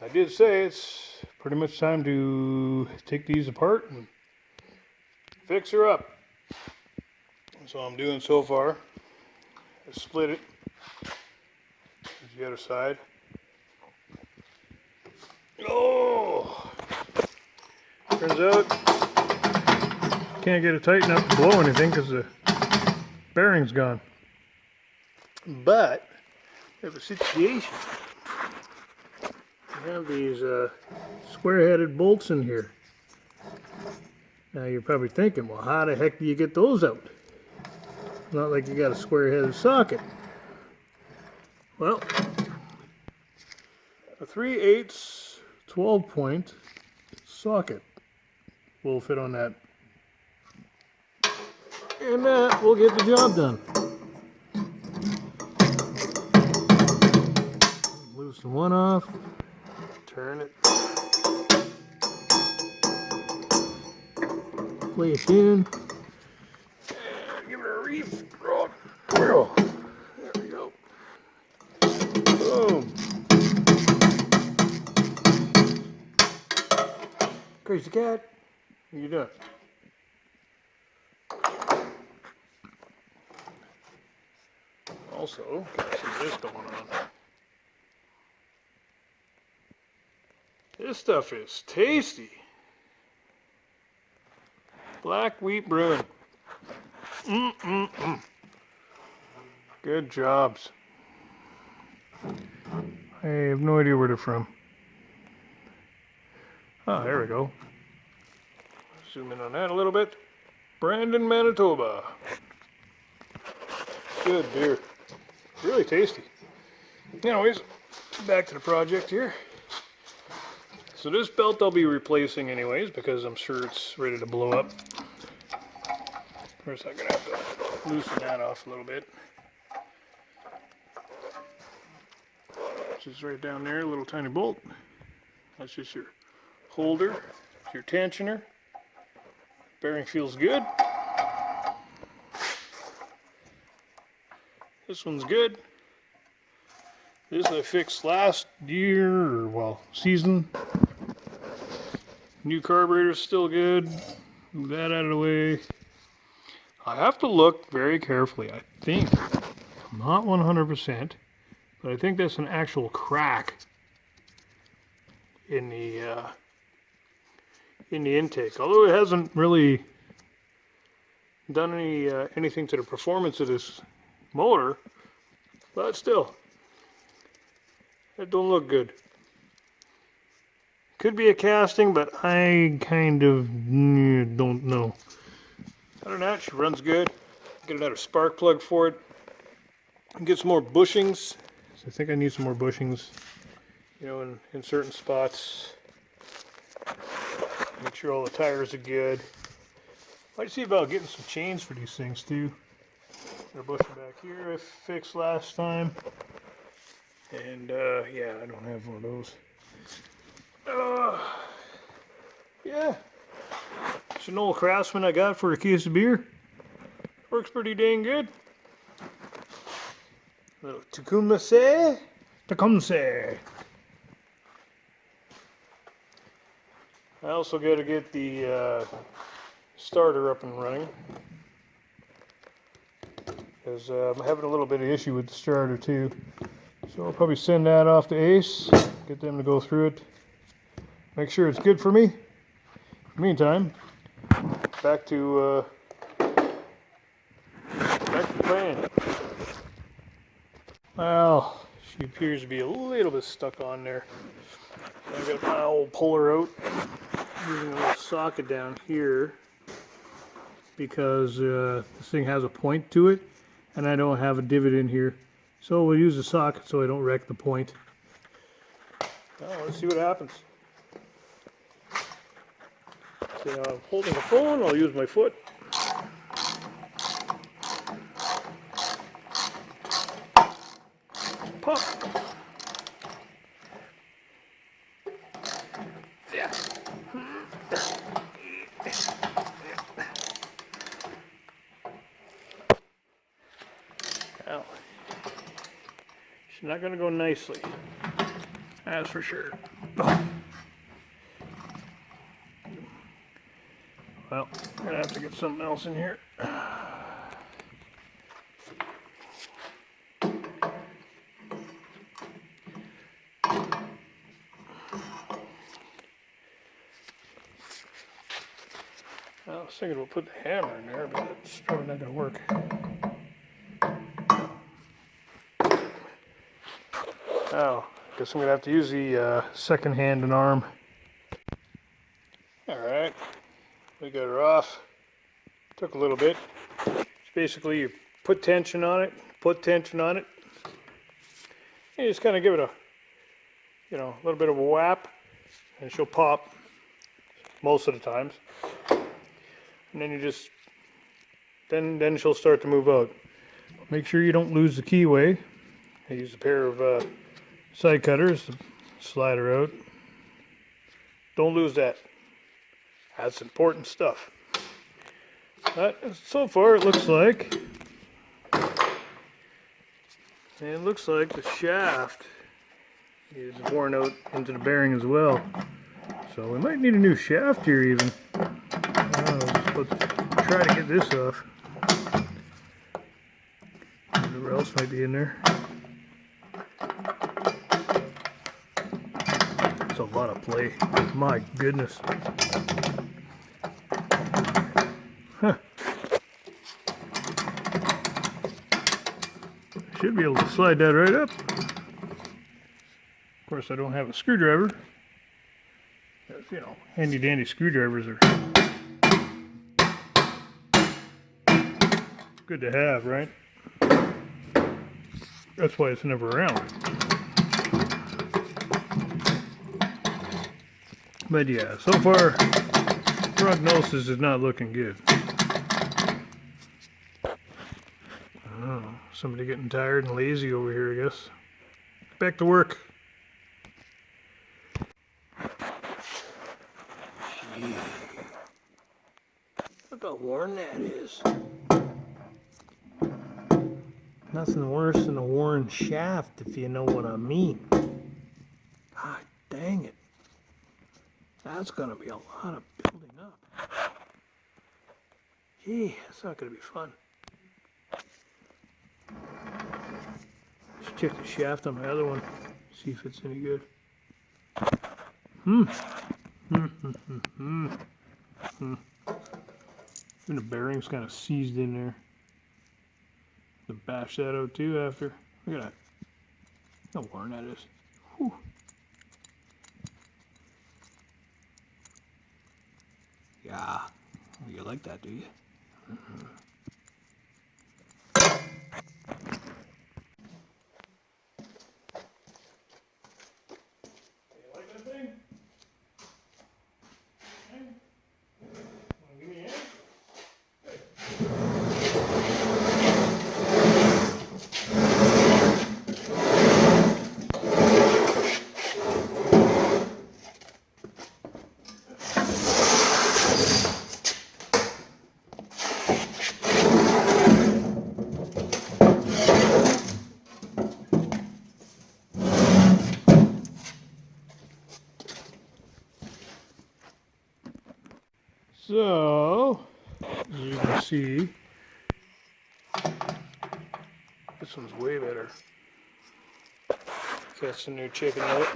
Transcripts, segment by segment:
I did say it's pretty much time to take these apart and fix her up. That's all I'm doing so far. I split it. There's the other side. Oh! Turns out can't get it tight enough to blow anything because the bearing's gone. But we have a situation. We have these square-headed bolts in here. Now you're probably thinking, well, how the heck do you get those out? Not like you got a square-headed socket. Well, a 3/8 12-point socket will fit on that. And that will get the job done. Loosen one off, turn it, play a tune, and give it a reef. There we go. Boom. Crazy cat, what are you doing? Also, got some of this going on. This stuff is tasty. Black wheat brewing. Good jobs. I have no idea where they're from. Oh, there we go. Zoom in on that a little bit. Brandon, Manitoba. Good beer. Really tasty. Anyways, back to the project here. So this belt I'll be replacing anyways because I'm sure it's ready to blow up. First I'm going to have to loosen that off a little bit. Which is right down there, a little tiny bolt. That's just your holder, your tensioner. Bearing feels good. This one's good. This I fixed last year, or well, season. New carburetor's still good. Move that out of the way. I have to look very carefully. I think, not 100%, but I think that's an actual crack in the intake. Although it hasn't really done anything to the performance of this motor, but still, it don't look good. Could be a casting, but I kind of don't know. Other than that, she runs good. Get another spark plug for it. Get some more bushings. So I think I need some more bushings, you know, in certain spots. Make sure all the tires are good. Might see about getting some chains for these things too. Got a bushing back here I fixed last time. And yeah, I don't have one of those. Yeah. It's an old Craftsman I got for a case of beer. Works pretty dang good. A little Tecumseh. I also got to get the starter up and running. Because I'm having a little bit of issue with the starter too. So I'll probably send that off to Ace. Get them to go through it. Make sure it's good for me. Meantime, back to playing. Well, she appears to be a little bit stuck on there. So I'm gonna pull her out using a little socket down here because this thing has a point to it, and I don't have a divot in here. So we'll use a socket so I don't wreck the point. Well, let's see what happens. See, I'm holding the phone, I'll use my foot. Pop. Yeah. Now, she's not going to go nicely. That's for sure. Well, I'm gonna have to get something else in here. I was thinking we'll put the hammer in there, but it's probably not gonna work. Oh, guess I'm gonna have to use the second hand and arm. All right, we got her off. Took a little bit. It's basically you put tension on it, and you just kind of give it a, a little bit of a whap, and she'll pop most of the times. And then you just, then she'll start to move out. Make sure you don't lose the keyway. I use a pair of side cutters to slide her out. Don't lose that. That's important stuff. But so far it looks like the shaft is worn out into the bearing as well. So we might need a new shaft here even. Let's try to get this off. Whatever else might be in there. It's a lot of play. My goodness. Huh. Should be able to slide that right up. Of course, I don't have a screwdriver. Handy dandy screwdrivers are good to have, right? That's why it's never around. But yeah, so far, prognosis is not looking good. Oh, somebody getting tired and lazy over here, I guess. Back to work. Gee. Look how worn that is. Nothing worse than a worn shaft, if you know what I mean. God dang it. That's going to be a lot of building up. Gee, that's not going to be fun. Let's check the shaft on my other one. See if it's any good. Even the bearing's kind of seized in there. To bash that out too after. Look at that. How worn that is. Whew. Yeah. You like that, do you? You like that thing? Wanna give me a hand? So, as you can see, this one's way better. That's a new chicken nugget.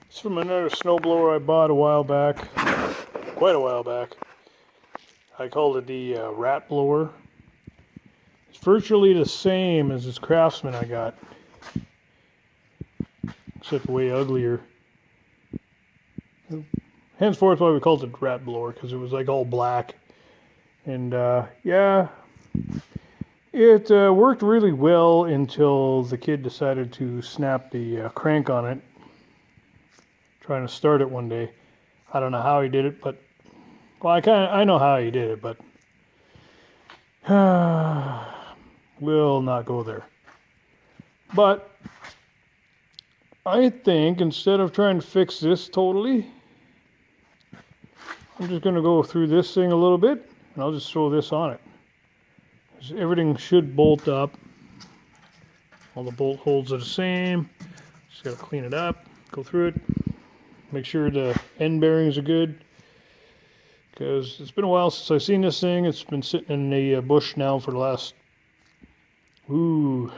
It's from another snowblower I bought a while back, quite a while back. I called it the rat blower. It's virtually the same as this Craftsman I got, except way uglier. Henceforth, why we called it rat blower, because it was like all black. And yeah, it worked really well until the kid decided to snap the crank on it, trying to start it one day. I don't know how he did it, but well, I know how he did it, but we'll not go there. But I think instead of trying to fix this totally, I'm just going to go through this thing a little bit, and I'll just throw this on it. Everything should bolt up. All the bolt holes are the same. Just got to clean it up, Go through it. Make sure the end bearings are good. Because it's been a while since I've seen this thing. It's been sitting in the bush now for the last, 4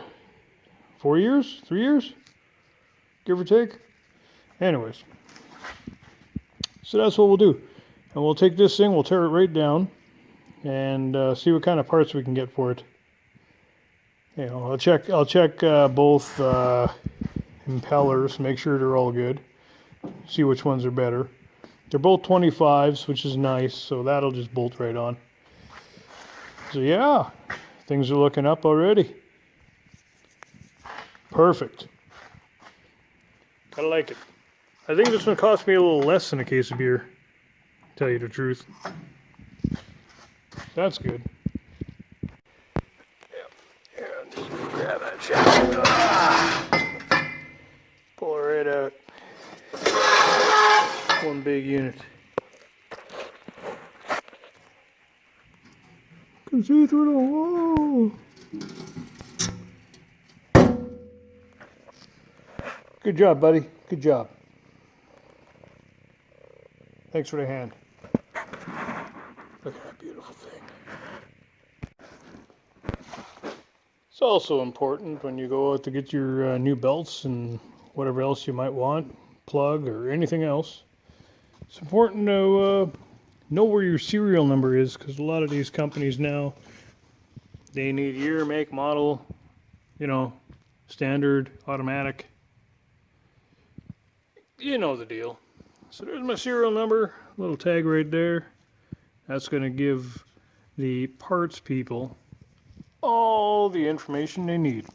years? 3 years? Give or take. Anyways. So that's what we'll do. And we'll take this thing, we'll tear it right down. And see what kind of parts we can get for it. You know, I'll check both impellers, make sure they're all good. See which ones are better. They're both 25s, which is nice, so that'll just bolt right on. So yeah, things are looking up already. Perfect. I like it. I think this one cost me a little less than a case of beer, to tell you the truth. That's good. Yeah, just grab that shaft. Pull it right out. One big unit. Can see through the wall. Good job, buddy. Good job. Thanks for the hand. Look at that beautiful thing. It's also important when you go out to get your new belts and whatever else you might want, plug or anything else. It's important to know where your serial number is, because a lot of these companies now, they need year, make, model, you know, standard, automatic. You know the deal. So there's my serial number, little tag right there. That's going to give the parts people all the information they need.